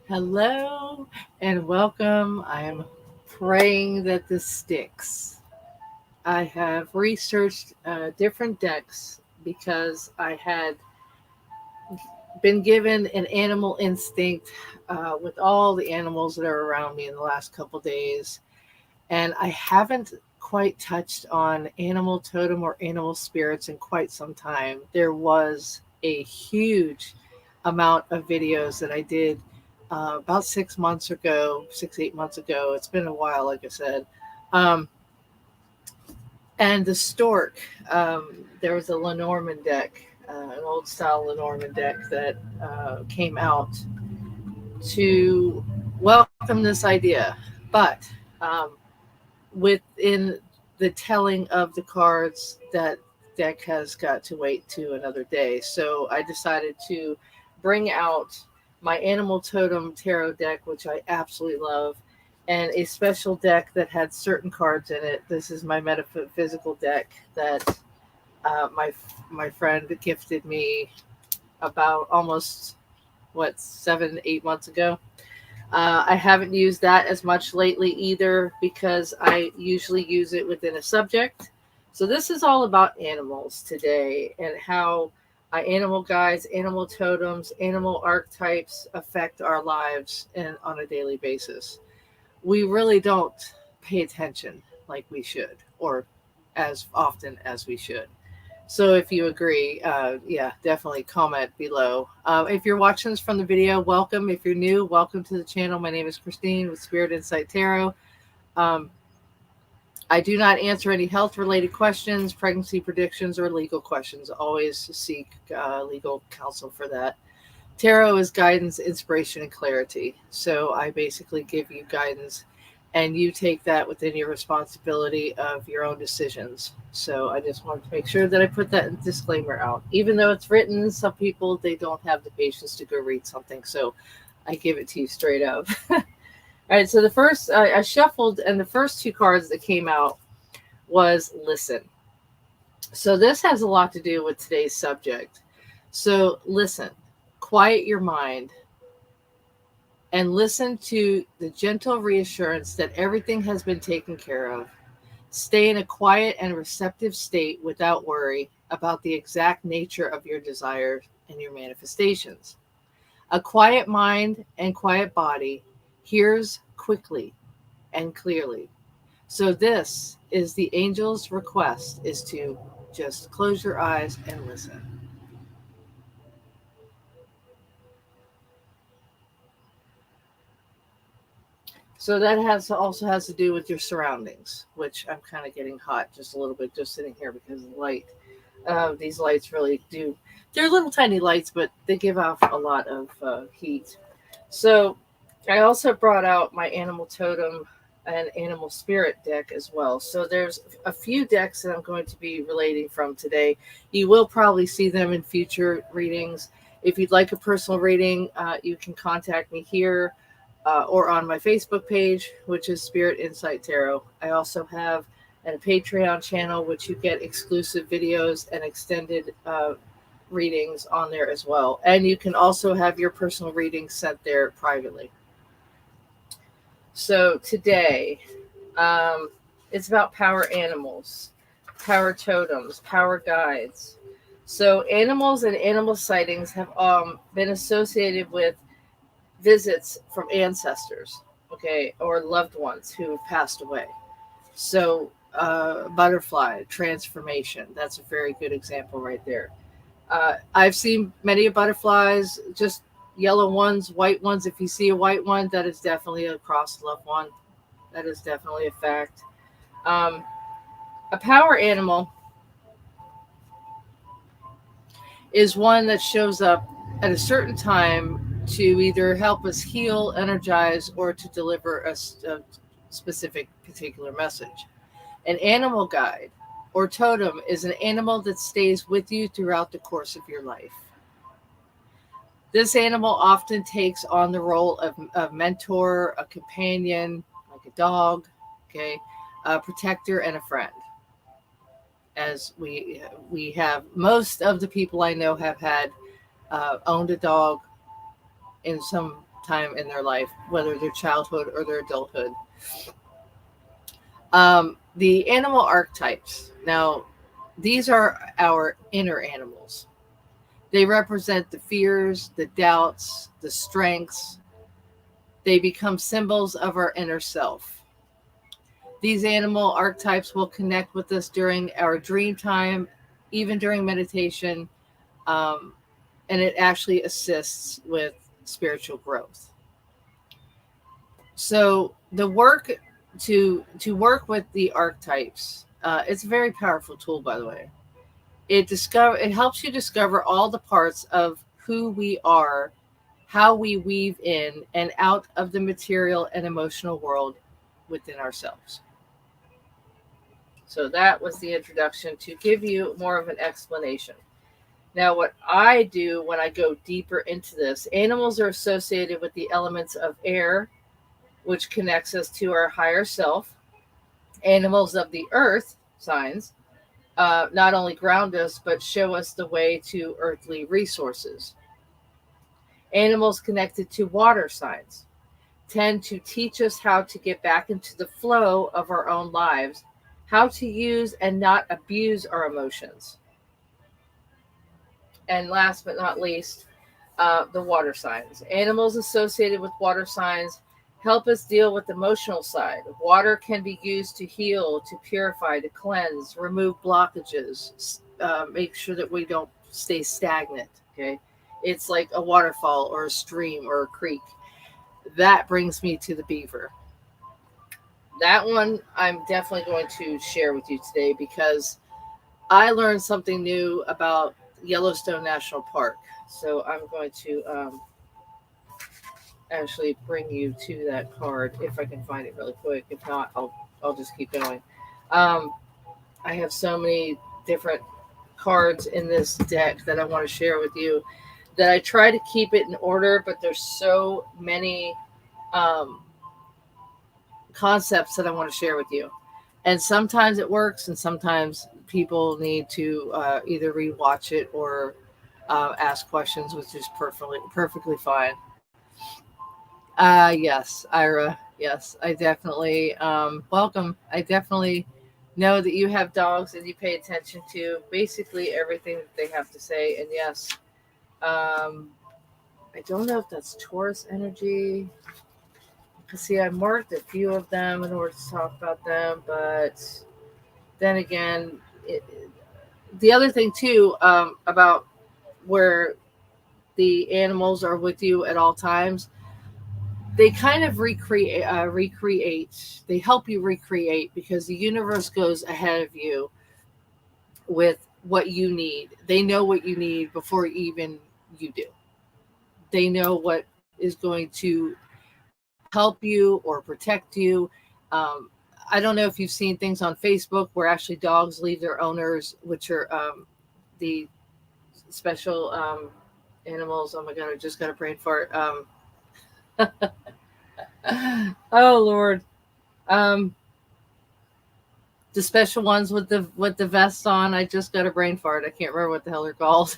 Hello and welcome. I am praying that this sticks. I have researched different decks because I had been given an animal instinct with all the animals that are around me in the last couple days, and I haven't quite touched on animal totem or animal spirits in quite some time. There was a huge amount of videos that I did about 6 months ago, 8 months ago. It's been a while, like I said. Um, and the stork, there was a Lenormand deck, an old style Lenormand deck that came out to welcome this idea. But um, within the telling of the cards, that deck has got to wait to another day. So I decided to bring out my Animal Totem tarot deck, which I absolutely love, and a special deck that had certain cards in it. This is my metaphysical deck that my friend gifted me about almost 7 8 months ago. I haven't used that as much lately either because I usually use it within a subject. So this is all about animals today and how animal guides, animal totems, animal archetypes affect our lives and on a daily basis. We really don't pay attention like we should, or as often as we should. So if you agree, yeah, definitely comment below. If you're watching this from the video, welcome. If you're new, welcome to the channel. My name is Christine with Spirit Insight Tarot. Um, I do not answer any health related questions, pregnancy predictions, or legal questions. Always seek legal counsel for that. Tarot is guidance, inspiration, and clarity. So I basically give you guidance and you take that within your responsibility of your own decisions. So I just wanted to make sure that I put that disclaimer out. Even though it's written, some people they don't have the patience to go read something. So I give it to you straight up. All right, so the first I shuffled and the first two cards that came out was listen. So this has a lot to do with today's subject. So listen, quiet your mind and listen to the gentle reassurance that everything has been taken care of. Stay in a quiet and receptive state without worry about the exact nature of your desires and your manifestations. A quiet mind and quiet body hears quickly and clearly. So this is the angel's request is to just close your eyes and listen. So that has also has to do with your surroundings, which I'm kind of getting hot just a little bit just sitting here because of the light. These lights really do. They're little tiny lights, but they give off a lot of heat. So I also brought out my animal totem and animal spirit deck as well. So there's a few decks that I'm going to be relating from today. You will probably see them in future readings. If you'd like a personal reading, you can contact me here or on my Facebook page, which is Spirit Insight Tarot. I also have a Patreon channel, which you get exclusive videos and extended readings on there as well. And you can also have your personal readings sent there privately. So today, um, it's about power animals, power totems, power guides. So animals and animal sightings have been associated with visits from ancestors, okay, or loved ones who have passed away. So, butterfly transformation, that's a very good example right there. I've seen many butterflies, just yellow ones, white ones. If you see a white one, that is definitely a crossed loved one. That is definitely a fact. Um, a power animal is one that shows up at a certain time to either help us heal, energize, or to deliver a specific particular message. An animal guide or totem is an animal that stays with you throughout the course of your life. This animal often takes on the role of a mentor, a companion, like a dog, okay, a protector, and a friend. As we have most of the people I know have had owned a dog in some time in their life, whether their childhood or their adulthood. The animal archetypes. Now, these are our inner animals. They represent the fears, the doubts, the strengths. They become symbols of our inner self. These animal archetypes will connect with us during our dream time, even during meditation, um, and it actually assists with spiritual growth. So the work to work with the archetypes, it's a very powerful tool, by the way. It helps you discover all the parts of who we are, how we weave in and out of the material and emotional world within ourselves. So that was the introduction to give you more of an explanation. Now, what I do when I go deeper into this, animals are associated with the elements of air, which connects us to our higher self. Animals of the earth signs not only ground us, but show us the way to earthly resources. Animals connected to water signs tend to teach us how to get back into the flow of our own lives, how to use and not abuse our emotions. And last but not least, the water signs. Animals associated with water signs help us deal with the emotional side. Water can be used to heal, to purify, to cleanse, remove blockages, make sure that we don't stay stagnant. Okay. It's like a waterfall or a stream or a creek. That brings me to the beaver. That one I'm definitely going to share with you today because I learned something new about Yellowstone National Park. So I'm going to actually bring you to that card if I can find it really quick. If not, I'll just keep going. Um, I have so many different cards in this deck that I want to share with you that I try to keep it in order, but there's so many um, concepts that I want to share with you. And sometimes it works, and sometimes people need to either rewatch it or ask questions, which is perfectly fine. Yes, Ira. Yes, I definitely welcome. I definitely know that you have dogs and you pay attention to basically everything that they have to say. And yes, um, I don't know if that's Taurus energy. See, I marked a few of them in order to talk about them, but then again, the other thing too about where the animals are with you at all times, they kind of recreate. They help you recreate because the universe goes ahead of you with what you need. They know what you need before even you do. They know what is going to help you or protect you. Um, I don't know if you've seen things on Facebook where actually dogs leave their owners, which are the special animals. Oh my god, I just got a brain fart. Oh Lord, um, the special ones with the vests on. I just got a brain fart. I can't remember what the hell they're called.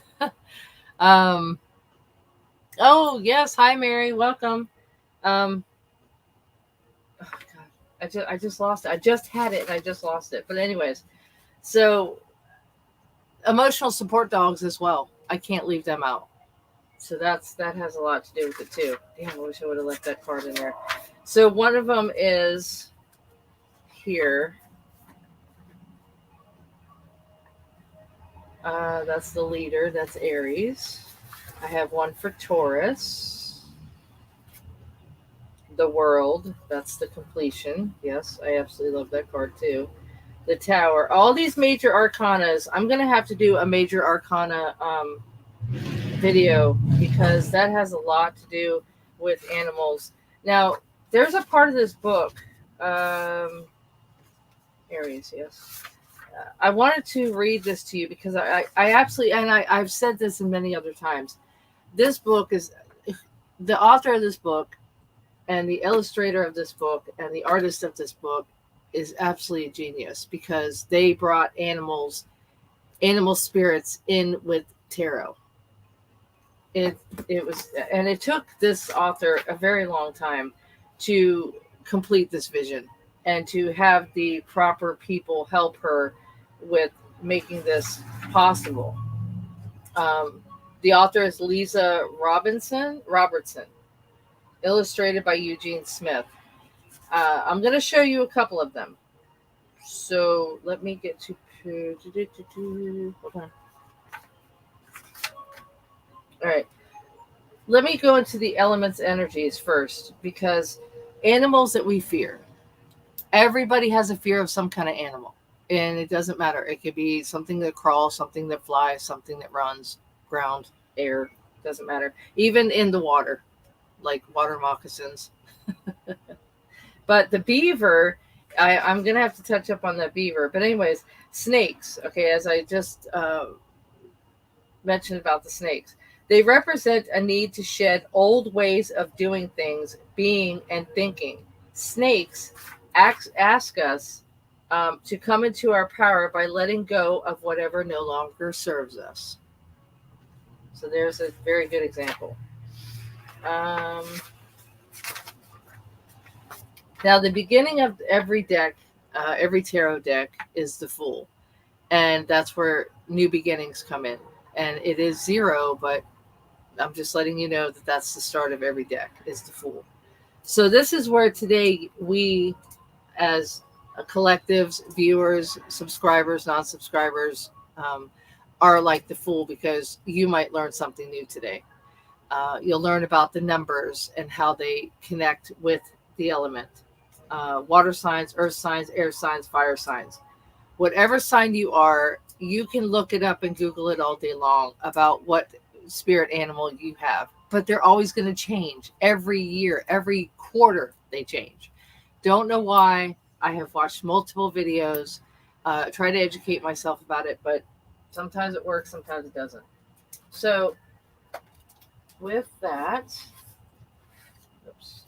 um, oh yes, hi Mary, welcome. Um, oh god, I just lost it. I just had it and I just lost it. But anyways, so emotional support dogs as well. I can't leave them out. So that has a lot to do with it too. Damn, I wish I would have left that card in there. So one of them is here. That's the leader. That's Aries. I have one for Taurus. The World. That's the completion. Yes, I absolutely love that card too. The Tower. All these major arcanas. I'm gonna have to do a major arcana video because that has a lot to do with animals. Now, there's a part of this book, Aries, yes. I wanted to read this to you because I absolutely, and I've said this in many other times. This book is, the author of this book and the illustrator of this book and the artist of this book is absolutely a genius because they brought animal spirits in with tarot. It was, and it took this author a very long time to complete this vision and to have the proper people help her with making this possible. Um, the author is Lisa Robertson, illustrated by Eugene Smith. I'm going to show you a couple of them. So let me get to. Hold on. All right. Let me go into the elements energies first, because animals that we fear, everybody has a fear of some kind of animal, and it doesn't matter. It could be something that crawls, something that flies, something that runs, ground, air, doesn't matter. Even in the water, like water moccasins. But the beaver, I'm going to have to touch up on that beaver. But anyways, snakes. Okay, as I just mentioned about the snakes, they represent a need to shed old ways of doing things, being, and thinking. Snakes ask us to come into our power by letting go of whatever no longer serves us. So there's a very good example. Now, the beginning of every deck, every tarot deck, is the Fool. And that's where new beginnings come in. And it is 0, but I'm just letting you know that that's the start of every deck, is the Fool. So this is where today we, as collectives, viewers, subscribers, non-subscribers, are like the Fool, because you might learn something new today. You'll learn about the numbers and how they connect with the element. Water signs, earth signs, air signs, fire signs. Whatever sign you are, you can look it up and Google it all day long about what spirit animal you have. But they're always going to change every year, every quarter they change. Don't know why. I have watched multiple videos, try to educate myself about it, but sometimes it works, sometimes it doesn't. So with that, oops.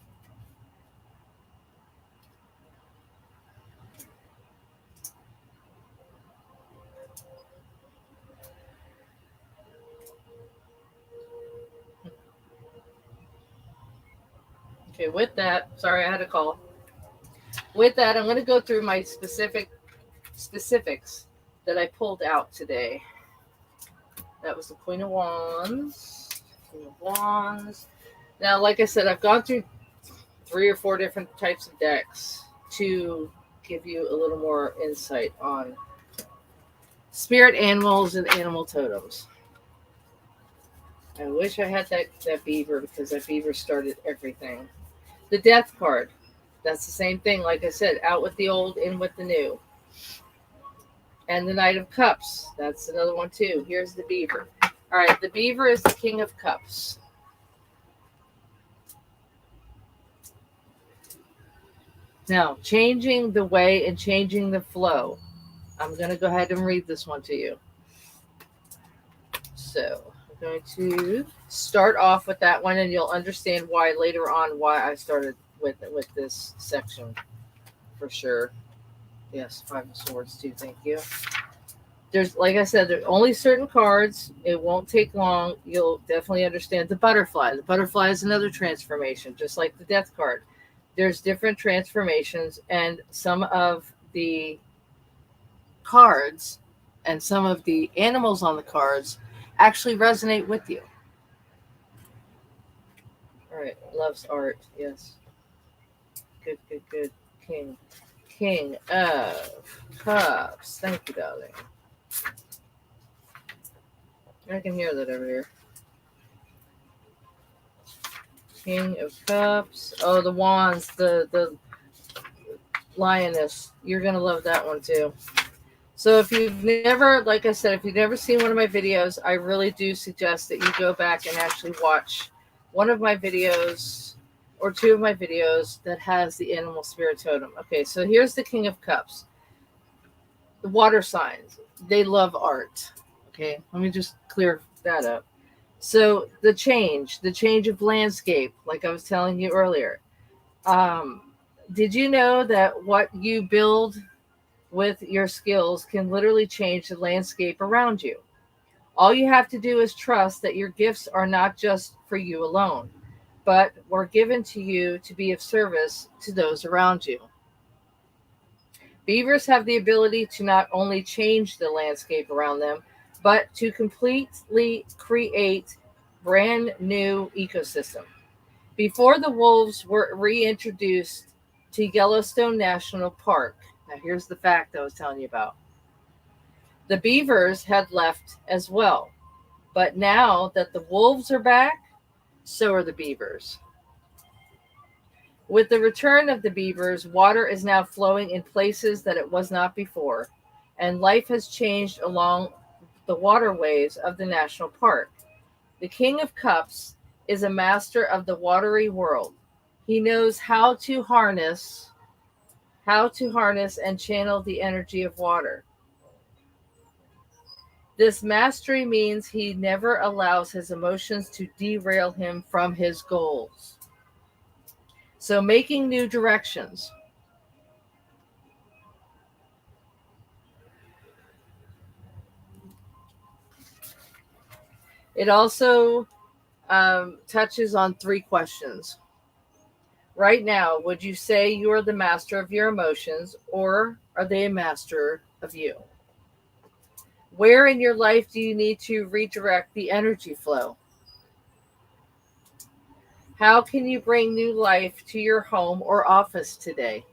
Okay, with that, sorry, I had a call. With that, I'm going to go through my specifics that I pulled out today. That was the Queen of Wands. Queen of Wands. Now, like I said, I've gone through 3 or 4 different types of decks to give you a little more insight on spirit animals and animal totems. I wish I had that beaver, because that beaver started everything. The Death card. That's the same thing. Like I said, out with the old, in with the new. And the Knight of Cups. That's another one too. Here's the beaver. All right, the beaver is the King of Cups. Now, changing the way and changing the flow. I'm going to go ahead and read this one to you. So I'm going to start off with that one, and you'll understand why later on why I started with this section for sure. Yes, 5 of Swords too. Thank you. There's, like I said, there's only certain cards. It won't take long. You'll definitely understand the butterfly. The butterfly is another transformation, just like the Death card. There's different transformations, and some of the cards and some of the animals on the cards actually resonate with you. All right, loves art. Yes. Good. King of Cups. Thank you, darling. I can hear that over here. King of Cups. Oh, the wands, the lioness. You're gonna love that one too. So if you've never, like I said, if you've never seen one of my videos, I really do suggest that you go back and actually watch one of my videos or 2 of my videos that has the animal spirit totem. Okay, so here's the King of Cups. The water signs, they love art. Okay, let me just clear that up. So the change of landscape, like I was telling you earlier. Did you know that what you build with your skills can literally change the landscape around you? All you have to do is trust that your gifts are not just for you alone, but were given to you to be of service to those around you. Beavers have the ability to not only change the landscape around them, but to completely create brand new ecosystem. Before the wolves were reintroduced to Yellowstone National Park, now here's the fact I was telling you about. The beavers had left as well, but now that the wolves are back, so are the beavers. With the return of the beavers, water is now flowing in places that it was not before, and life has changed along the waterways of the national park. The King of Cups is a master of the watery world. He knows how to harness and channel the energy of water. This mastery means he never allows his emotions to derail him from his goals. So making new directions. It also touches on three questions. Right now, would you say you are the master of your emotions, or are they a master of you? Where in your life do you need to redirect the energy flow? How can you bring new life to your home or office today?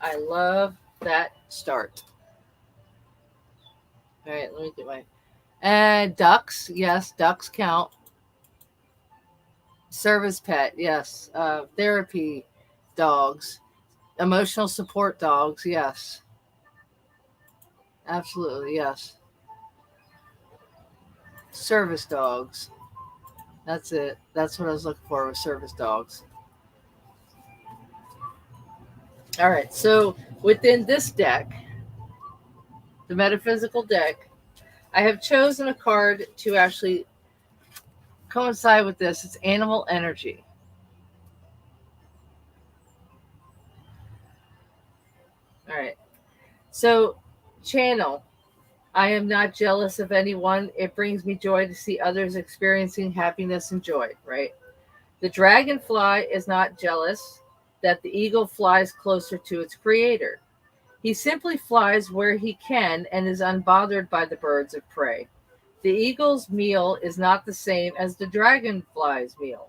I love that start. All right, let me get my. And ducks, yes, ducks count. Service pet, yes. Therapy dogs, emotional support dogs, yes. Absolutely, yes. Service dogs. That's it. That's what I was looking for with service dogs. All right, so within this deck, the metaphysical deck, I have chosen a card to actually coincide with this. It's animal energy. All right. So, channel. I am not jealous of anyone. It brings me joy to see others experiencing happiness and joy, right? The dragonfly is not jealous that the eagle flies closer to its creator. He simply flies where he can and is unbothered by the birds of prey. The eagle's meal is not the same as the dragonfly's meal.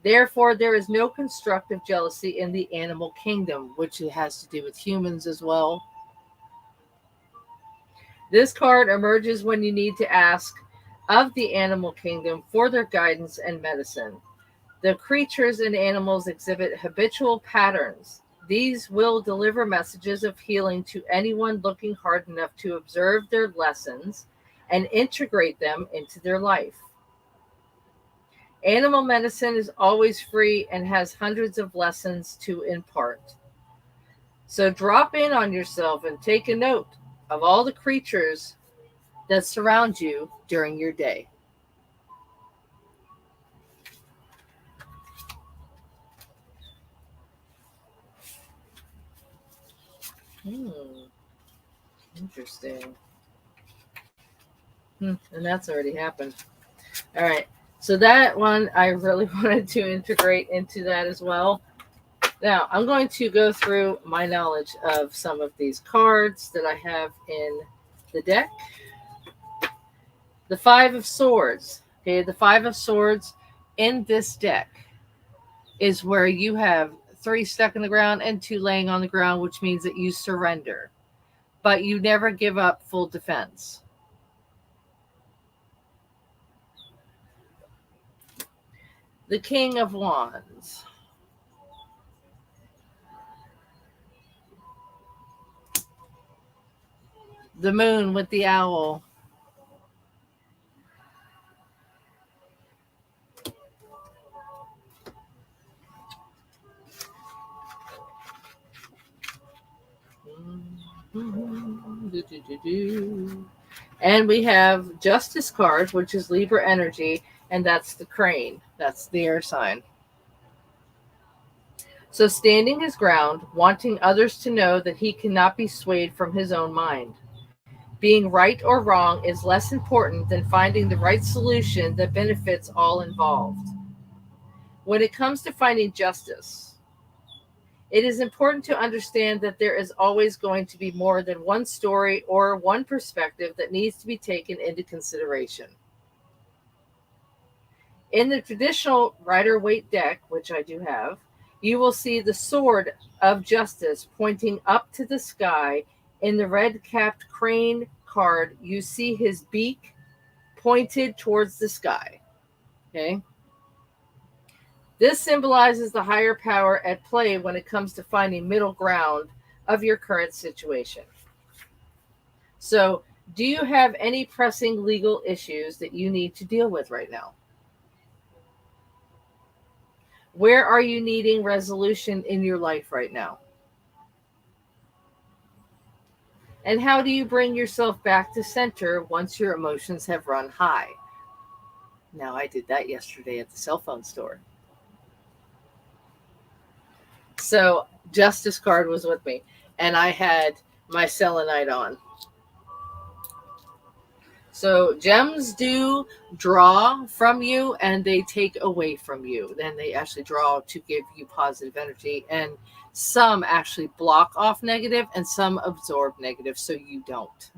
Therefore, there is no constructive jealousy in the animal kingdom, which has to do with humans as well. This card emerges when you need to ask of the animal kingdom for their guidance and medicine. The creatures and animals exhibit habitual patterns. These will deliver messages of healing to anyone looking hard enough to observe their lessons and integrate them into their life. Animal medicine is always free and has hundreds of lessons to impart. So drop in on yourself and take a note of all the creatures that surround you during your day. Hmm, interesting. And that's already happened. All right. So that one I really wanted to integrate into that as well. Now I'm going to go through my knowledge of some of these cards that I have in the deck. The Five of Swords. Okay, the Five of Swords in this deck is where you have three stuck in the ground and two laying on the ground, which means that you surrender, but you never give up full defense. The King of Wands. The Moon with the owl. And we have Justice card, which is Libra energy, and that's the crane. That's the air sign. So standing his ground, wanting others to know that he cannot be swayed from his own mind. Being right or wrong is less important than finding the right solution that benefits all involved. When it comes to finding justice, it is important to understand that there is always going to be more than one story or one perspective that needs to be taken into consideration. In the traditional Rider-Waite deck, which I do have, you will see the sword of justice pointing up to the sky. In the red-capped crane card, you see his beak pointed towards the sky. Okay? This symbolizes the higher power at play when it comes to finding middle ground of your current situation. So, do you have any pressing legal issues that you need to deal with right now? Where are you needing resolution in your life right now? And how do you bring yourself back to center once your emotions have run high? Now, I did that yesterday at the cell phone store. So, Justice card was with me, and I had my selenite on. So gems do draw from you and they take away from you. Then they actually draw to give you positive energy. And some actually block off negative and some absorb negative so you don't.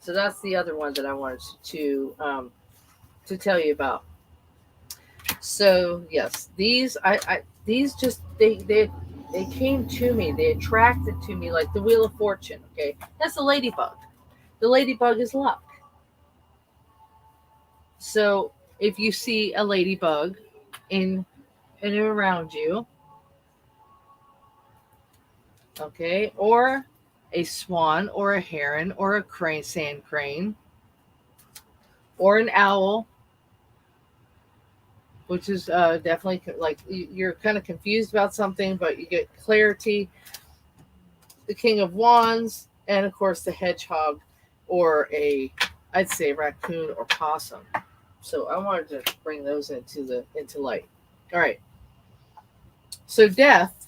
So that's the other one that I wanted to tell you about. So yes, these these just they came to me. They attracted to me like the Wheel of Fortune. Okay, that's a ladybug. The ladybug is luck. So if you see a ladybug in and around you, okay, or a swan or a heron or a crane, sand crane, or an owl, which is definitely like you're kind of confused about something, but you get clarity. The King of Wands, and of course the hedgehog, or I'd say raccoon or possum. So I wanted to bring those into light. All right. So death,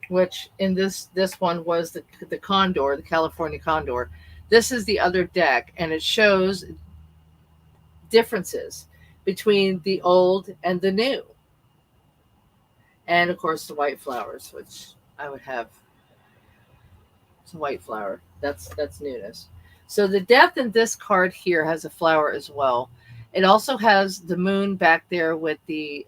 which in this one was the condor, the California condor. This is the other deck, and it shows differences between the old and the new. And of course the white flowers, which I would have. It's a white flower. That's newness. So the death in this card here has a flower as well. It also has the moon back there with the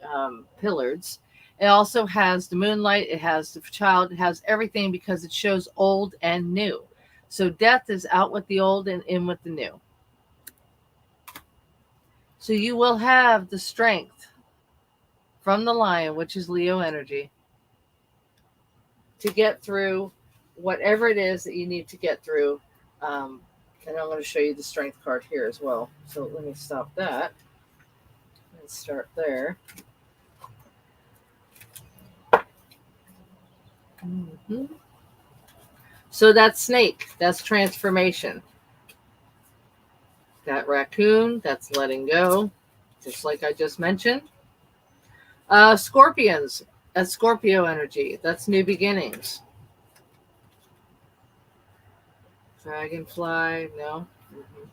pillars. It also has the moonlight. It has the child. It has everything because it shows old and new. So death is out with the old and in with the new. So you will have the strength from the lion, which is Leo energy, to get through whatever it is that you need to get through. And I'm going to show you the strength card here as well. So let me stop that and start there. Mm-hmm. So that's snake. That's transformation. That raccoon, that's letting go, just like I just mentioned. Scorpions, that's Scorpio energy. That's new beginnings. Dragonfly, no. Mm-hmm.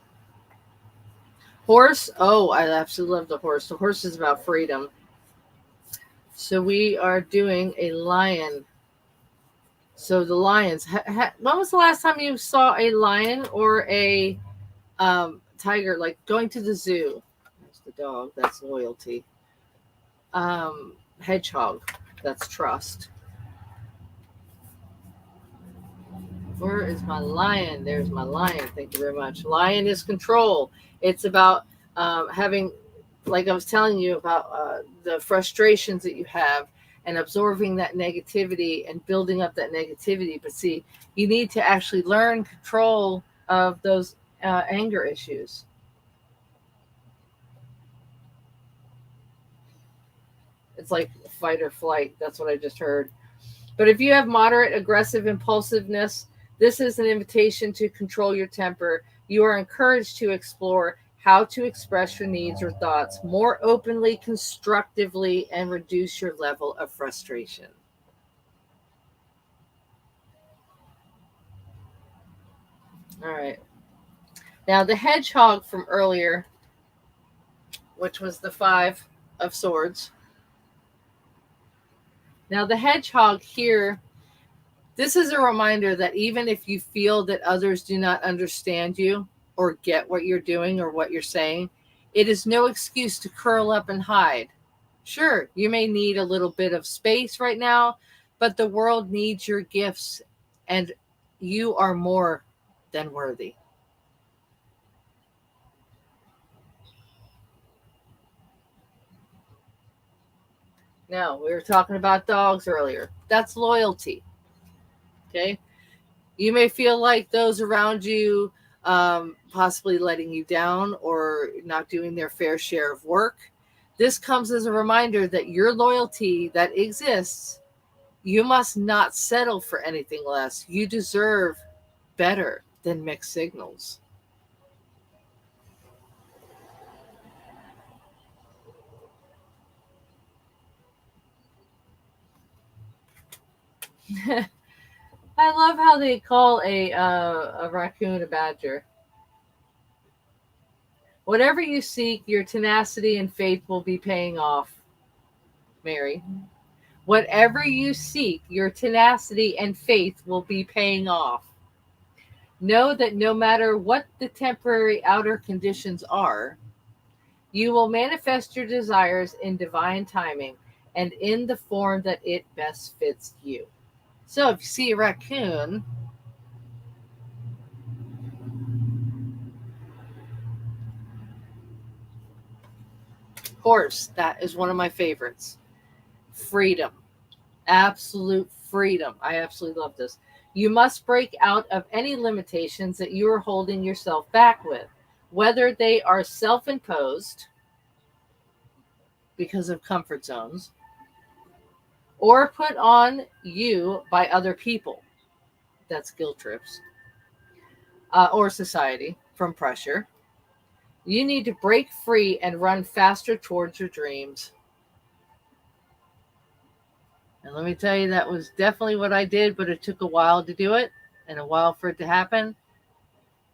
Horse, oh, I absolutely love the horse. The horse is about freedom. So we are doing a lion. So the lions. When was the last time you saw a lion or a tiger, like going to the zoo? There's the dog. That's loyalty. Hedgehog. That's trust. Where is my lion? There's my lion. Thank you very much. Lion is control. It's about having, like I was telling you about the frustrations that you have and absorbing that negativity and building up that negativity. But see, you need to actually learn control of those anger issues. It's like fight or flight. That's what I just heard. But if you have moderate aggressive impulsiveness, this is an invitation to control your temper. You are encouraged to explore how to express your needs or thoughts more openly, constructively, and reduce your level of frustration. All right. Now, the hedgehog from earlier, which was the Five of Swords. Now, the hedgehog here, this is a reminder that even if you feel that others do not understand you or get what you're doing or what you're saying, it is no excuse to curl up and hide. Sure, you may need a little bit of space right now, but the world needs your gifts, and you are more than worthy. Now, we were talking about dogs earlier. That's loyalty. Okay. You may feel like those around you possibly letting you down or not doing their fair share of work. This comes as a reminder that your loyalty that exists, you must not settle for anything less. You deserve better than mixed signals. I love how they call a raccoon a badger. Whatever you seek, your tenacity and faith will be paying off, Mary. Whatever you seek, your tenacity and faith will be paying off. Know that no matter what the temporary outer conditions are, you will manifest your desires in divine timing and in the form that it best fits you. So if you see a raccoon, horse, that is one of my favorites. Freedom. Absolute freedom. I absolutely love this. You must break out of any limitations that you are holding yourself back with, whether they are self imposed because of comfort zones or put on you by other people. That's guilt trips, or society from pressure. You need to break free and run faster towards your dreams. And let me tell you, that was definitely what I did, but it took a while to do it and a while for it to happen.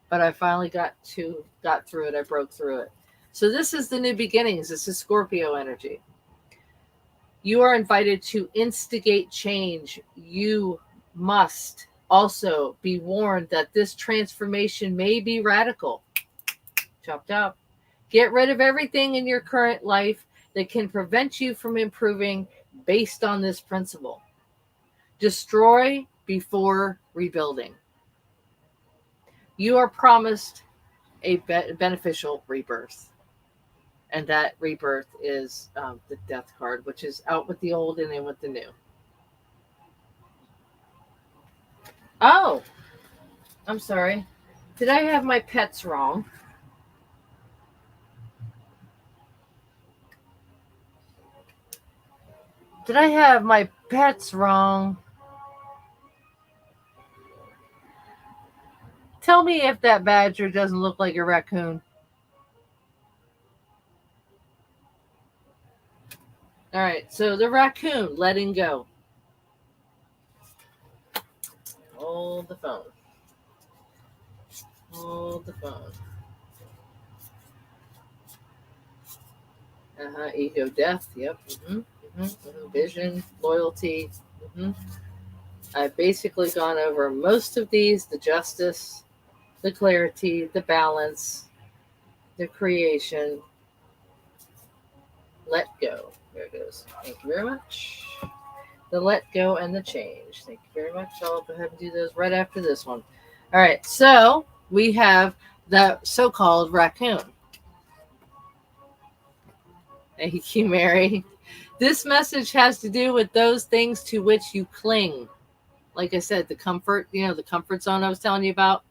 But I finally got through it. I broke through it. So this is the new beginnings. This is Scorpio energy. You are invited to instigate change. You must also be warned that this transformation may be radical. Chop chop. Get rid of everything in your current life that can prevent you from improving based on this principle. Destroy before rebuilding. You are promised a beneficial rebirth. And that rebirth is the death card, which is out with the old and in with the new. Oh, I'm sorry. Did I have my pets wrong? Did I have my pets wrong? Tell me if that badger doesn't look like a raccoon. All right, so the raccoon letting go. Hold the phone. Hold the phone. Ego, death. Yep. Vision, loyalty. I've basically gone over most of these: the justice, the clarity, the balance, the creation. Let go. There it goes. Thank you very much. The let go and the change. Thank you very much. I'll go ahead and do those right after this one. All right. So we have the so-called raccoon. Thank you, Mary. This message has to do with those things to which you cling. Like I said, the comfort, the comfort zone I was telling you about.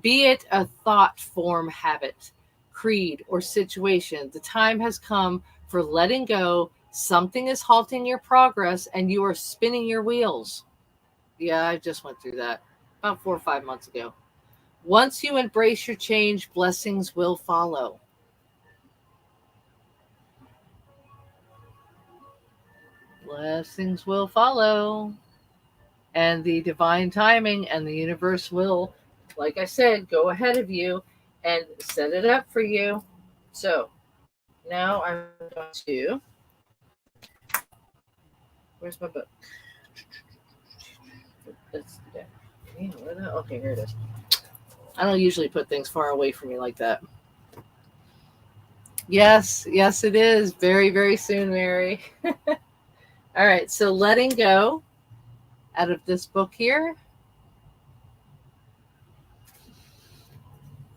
Be it a thought form, habit, creed, or situation, the time has come for letting go. Something is halting your progress and you are spinning your wheels. Yeah, I just went through that about 4 or 5 months ago. Once you embrace your change, blessings will follow. Blessings will follow. And the divine timing and the universe will, like I said, go ahead of you and set it up for you. So now I'm going to, where's my book? Okay, here it is. I don't usually put things far away from me like that. Yes, yes, it is. Very, very soon, Mary. All right, so letting go out of this book here.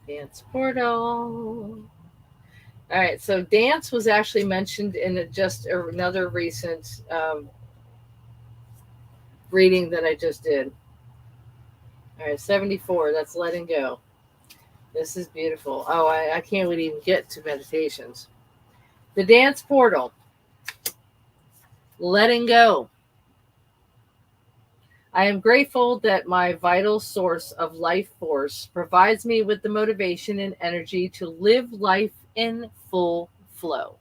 Dance portal. All right, so dance was actually mentioned in just another recent reading that I just did. All right, 74, that's letting go. This is beautiful. Oh, I can't even get to meditations. The dance portal. Letting go. I am grateful that my vital source of life force provides me with the motivation and energy to live life in full flow.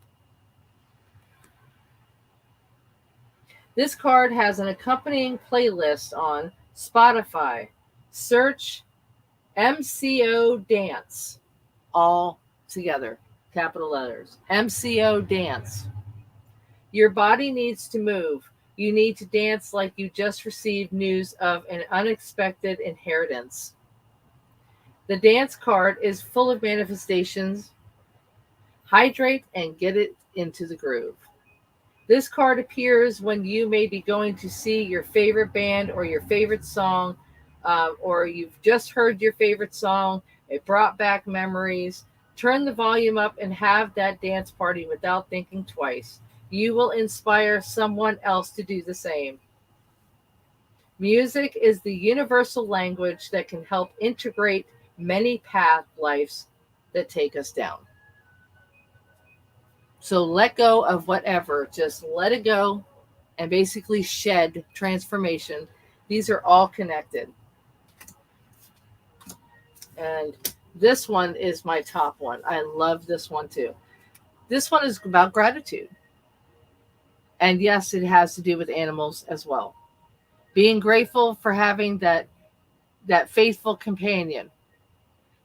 This card has an accompanying playlist on Spotify. Search MCO Dance, all together, capital letters. MCO Dance. Your body needs to move. You need to dance like you just received news of an unexpected inheritance. The dance card is full of manifestations. Hydrate and get it into the groove. This card appears when you may be going to see your favorite band or your favorite song, or you've just heard your favorite song. It brought back memories. Turn the volume up and have that dance party without thinking twice. You will inspire someone else to do the same. Music is the universal language that can help integrate many path lives that take us down. So let go of whatever, just let it go and basically shed transformation. These are all connected. And this one is my top one. I love this one too. This one is about gratitude. And yes, it has to do with animals as well. Being grateful for having that faithful companion,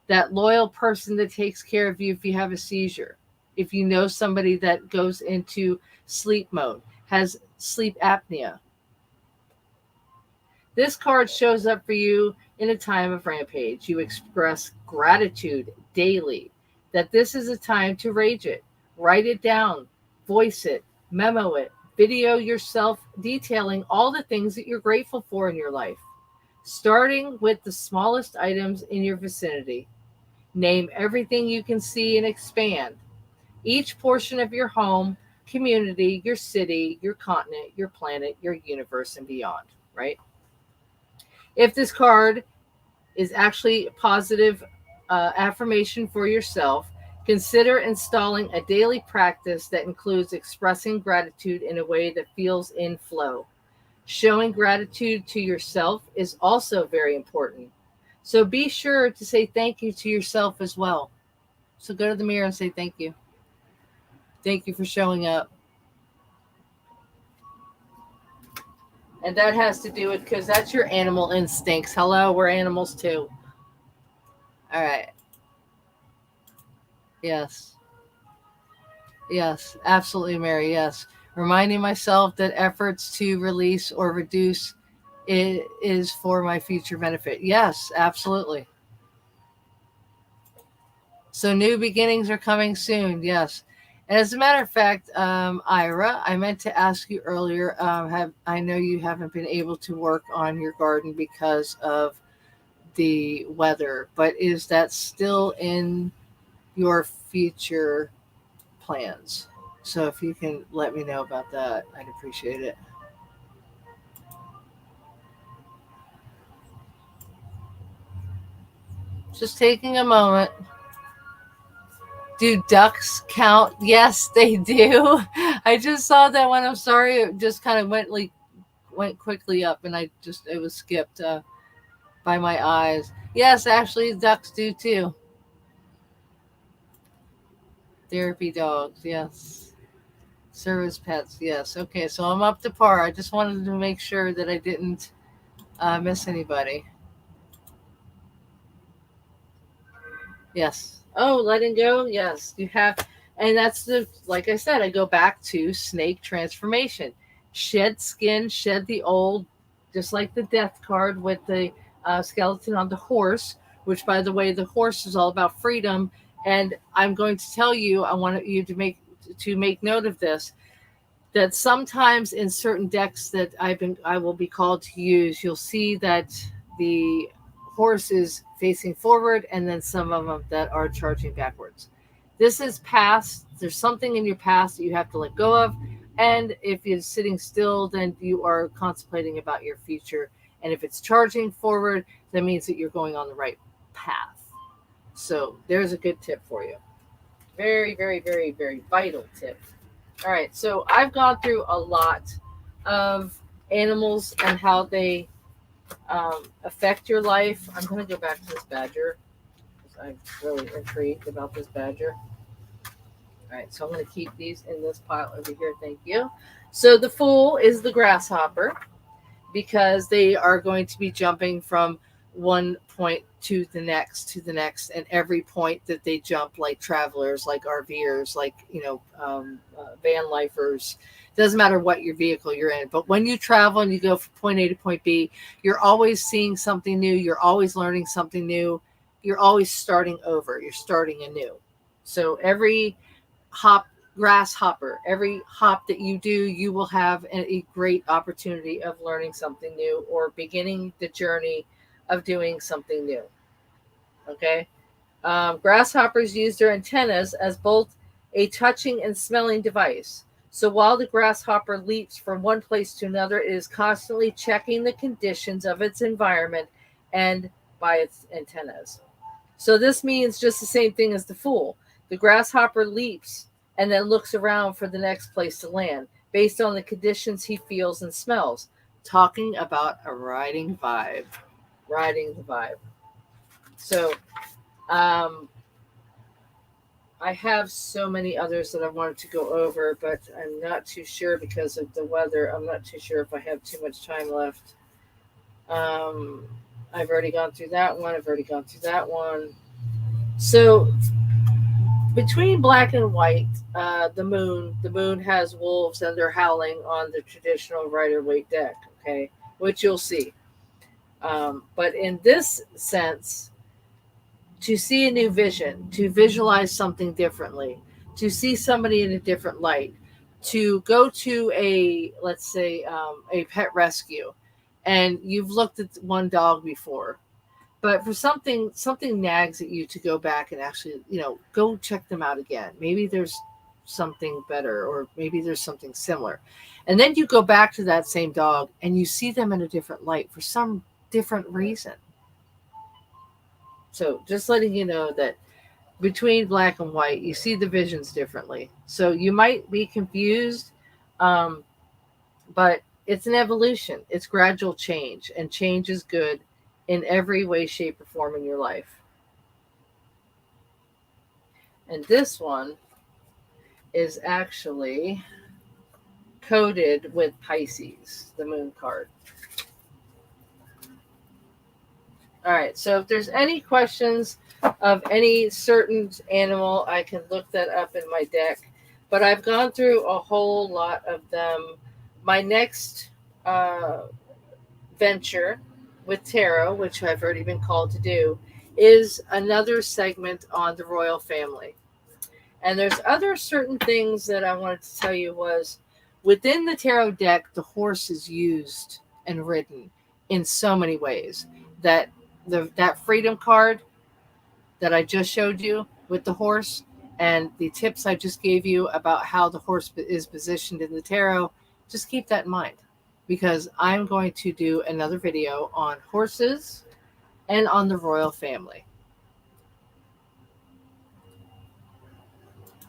that loyal person that takes care of you if you have a seizure. If you know somebody that goes into sleep mode, has sleep apnea. This card shows up for you in a time of rampage. You express gratitude daily, that this is a time to rage it. Write it down, voice it, memo it, video yourself detailing all the things that you're grateful for in your life, starting with the smallest items in your vicinity. Name everything you can see and expand. Each portion of your home, community, your city, your continent, your planet, your universe, and beyond, right? If this card is actually a positive affirmation for yourself, consider installing a daily practice that includes expressing gratitude in a way that feels in flow. Showing gratitude to yourself is also very important. So be sure to say thank you to yourself as well. So go to the mirror and say thank you. Thank you for showing up. And that has to do with, because that's your animal instincts. Hello, we're animals too. All right. Yes. Yes, absolutely, Mary. Yes. Reminding myself that efforts to release or reduce it is for my future benefit. Yes, absolutely. So new beginnings are coming soon. Yes. And as a matter of fact, Ira, I meant to ask you earlier. I know you haven't been able to work on your garden because of the weather, but is that still in your future plans? So if you can let me know about that, I'd appreciate it. Just taking a moment. Do ducks count? Yes, they do. I just saw that one. I'm sorry, it just kind of went quickly up, and it was skipped. by my eyes. Yes, actually, ducks do too. Therapy dogs, yes. Service pets, yes. Okay, so I'm up to par. I just wanted to make sure that I didn't miss anybody. Yes. Oh, letting go. Yes, you have, and that's the like I said. I go back to snake transformation. Shed skin, shed the old, just like the death card with the skeleton on the horse. Which, by the way, the horse is all about freedom. And I'm going to tell you, I want you to make note of this, that sometimes in certain decks that I will be called to use, you'll see that the horse is facing forward and then some of them that are charging backwards. This is past. There's something in your past that you have to let go of. And if you're sitting still, then you are contemplating about your future. And if it's charging forward, that means that you're going on the right path. So there's a good tip for you. Very, very, very, very vital tip. All right, so I've gone through a lot of animals and how they affect your life. I'm going to go back to this badger because I'm really intrigued about this badger. All right, so I'm going to keep these in this pile over here. Thank you. So the fool is the grasshopper because they are going to be jumping from one point to the next, and every point that they jump, like travelers, like RVers, like van lifers, doesn't matter what your vehicle you're in, but when you travel and you go from point A to point B, you're always seeing something new, you're always learning something new, you're always starting over, you're starting anew. So every hop grasshopper, every hop that you do, you will have a great opportunity of learning something new or beginning the journey of doing something new. Okay. Grasshoppers use their antennas as both a touching and smelling device. So while the grasshopper leaps from one place to another, it is constantly checking the conditions of its environment and by its antennas. So this means just the same thing as the fool. The grasshopper leaps and then looks around for the next place to land based on the conditions he feels and smells. Talking about a riding vibe. Riding the vibe. So um, I have so many others that I wanted to go over, but I'm not too sure because of the weather. I'm not too sure if I have too much time left. Um, I've already gone through that one. I've already gone through that one. So between black and white, the moon has wolves and they're howling on the traditional Rider Waite deck. Okay, which you'll see. But in this sense, to see a new vision, to visualize something differently, to see somebody in a different light, to go to a, let's say, a pet rescue, and you've looked at one dog before, but for something nags at you to go back and actually go check them out again. Maybe there's something better, or maybe there's something similar, and then you go back to that same dog and you see them in a different light for some different reason. So just letting you know that between black and white, you see the visions differently. So you might be confused, um, but it's an evolution. It's gradual change, and change is good in every way, shape, or form in your life. And this one is actually coded with Pisces, the moon card. All right, so if there's any questions of any certain animal, I can look that up in my deck. But I've gone through a whole lot of them. My next uh, venture with tarot, which I've already been called to do, is another segment on the royal family. And there's other certain things that I wanted to tell you was within the tarot deck, the horse is used and ridden in so many ways that that freedom card that I just showed you with the horse and the tips I just gave you about how the horse is positioned in the tarot, just keep that in mind because I'm going to do another video on horses and on the royal family.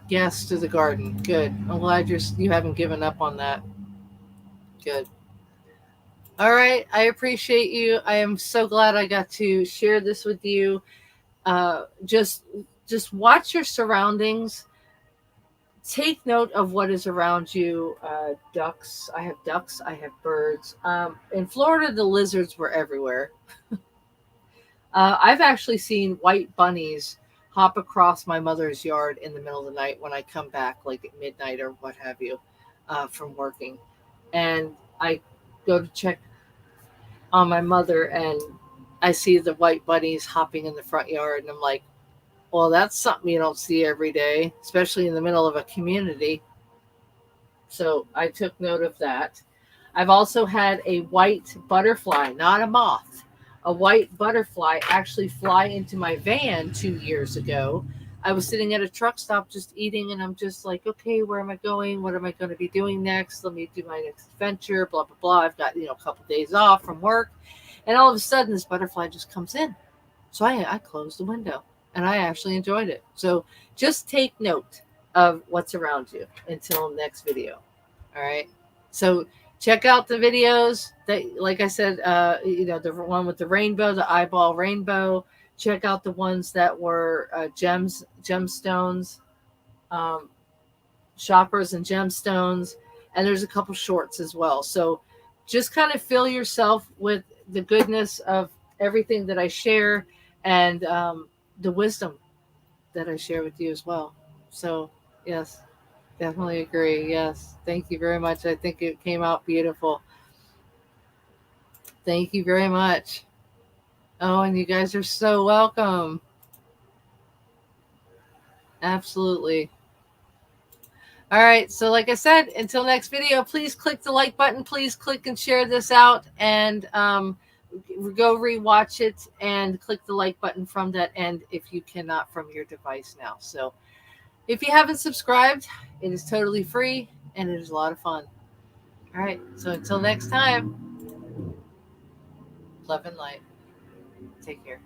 Yes, to the garden. Good. I'm glad you haven't given up on that. Good. All right. I appreciate you. I am so glad I got to share this with you. Just watch your surroundings. Take note of what is around you. Ducks. I have ducks. I have birds. In Florida, the lizards were everywhere. I've actually seen white bunnies hop across my mother's yard in the middle of the night when I come back, like at midnight or what have you, from working. And I go to check on my mother, and I see the white bunnies hopping in the front yard. And I'm like, well, that's something you don't see every day, especially in the middle of a community. So I took note of that. I've also had a white butterfly, not a moth, a white butterfly actually fly into my van 2 years ago. I was sitting at a truck stop just eating, and I'm just like, okay, where am I going? What am I going to be doing next? Let me do my next adventure, blah, blah, blah. I've got, a couple of days off from work. And all of a sudden, this butterfly just comes in. So I closed the window, and I actually enjoyed it. So just take note of what's around you until next video. All right. So check out the videos that, like I said, the one with the rainbow, the eyeball rainbow. Check out the ones that were gemstones, um, shoppers and gemstones. And there's a couple shorts as well. So just kind of fill yourself with the goodness of everything that I share, and the wisdom that I share with you as well. So, yes, definitely agree. Yes. Thank you very much. I think it came out beautiful. Thank you very much. Oh, and you guys are so welcome. Absolutely. All right. So, like I said, until next video, please click the like button. Please click and share this out, and go rewatch it and click the like button from that end if you cannot from your device now. So, if you haven't subscribed, it is totally free and it is a lot of fun. All right. So, until next time, love and light. Take care.